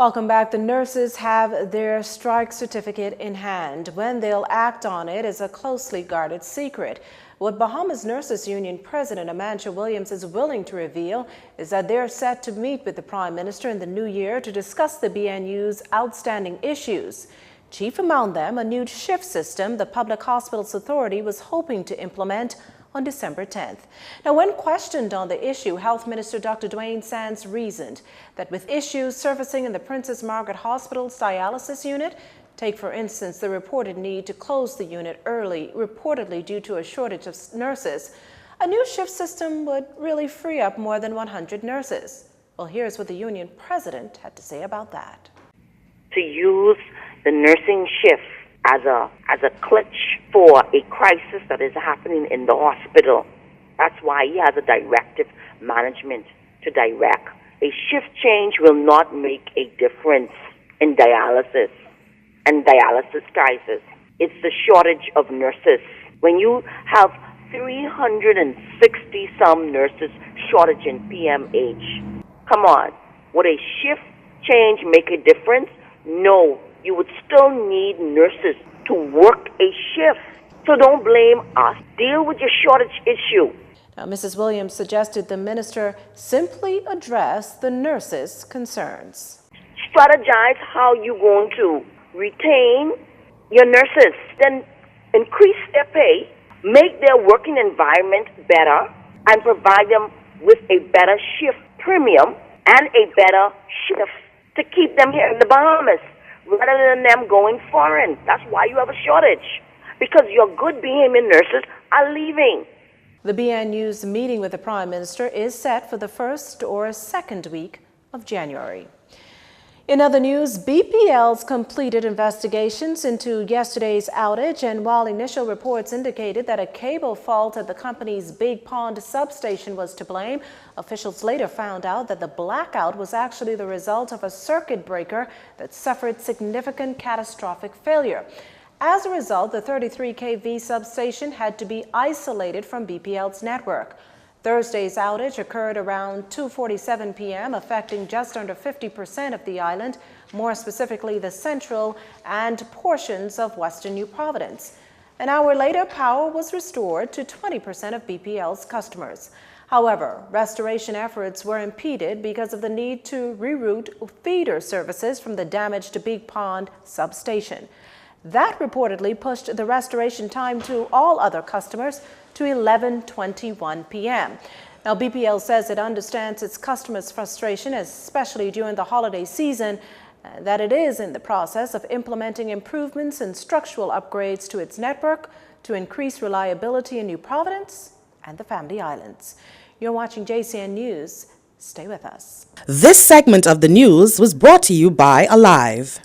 Welcome back. The nurses have their strike certificate in hand. When they'll act on it is a closely guarded secret. What Bahamas Nurses Union President Amanda Williams is willing to reveal is that they're set to meet with the Prime Minister in the new year to discuss the BNU's outstanding issues. Chief among them, a new shift system the Public Hospitals Authority was hoping to implement on December 10th. Now, when questioned on the issue, Health Minister Dr. Dwayne Sands reasoned that with issues surfacing in the Princess Margaret Hospital's dialysis unit, take for instance the reported need to close the unit early, reportedly due to a shortage of nurses, a new shift system would really free up more than 100 nurses. Well, here's what the union president had to say about that. To use the nursing shift as a clutch for a crisis that is happening in the hospital. That's why he has a directive management to direct. A shift change will not make a difference in dialysis and dialysis crisis. It's the shortage of nurses. When you have 360 some nurses shortage in PMH, come on, would a shift change make a difference? No. You would still need nurses to work a shift. So don't blame us. Deal with your shortage issue. Now, Mrs. Williams suggested the minister simply address the nurses' concerns. Strategize how you're going to retain your nurses, then increase their pay, make their working environment better, and provide them with a better shift premium and a better shift to keep them here in the Bahamas, rather than them going foreign. That's why you have a shortage, because your good behaving nurses are leaving. The BNU's meeting with the Prime Minister is set for the first or second week of January. In other news, BPL's completed investigations into yesterday's outage, and while initial reports indicated that a cable fault at the company's Big Pond substation was to blame, officials later found out that the blackout was actually the result of a circuit breaker that suffered significant catastrophic failure. As a result, the 33 kV substation had to be isolated from BPL's network. Thursday's outage occurred around 2:47 p.m., affecting just under 50% of the island, more specifically the central and portions of western New Providence. An hour later, power was restored to 20% of BPL's customers. However, restoration efforts were impeded because of the need to reroute feeder services from the damaged Big Pond substation. That reportedly pushed the restoration time to all other customers to 11:21 p.m. Now, BPL says it understands its customers' frustration, especially during the holiday season, that it is in the process of implementing improvements and structural upgrades to its network to increase reliability in New Providence and the Family Islands. You're watching JCN News. Stay with us. This segment of the news was brought to you by Alive.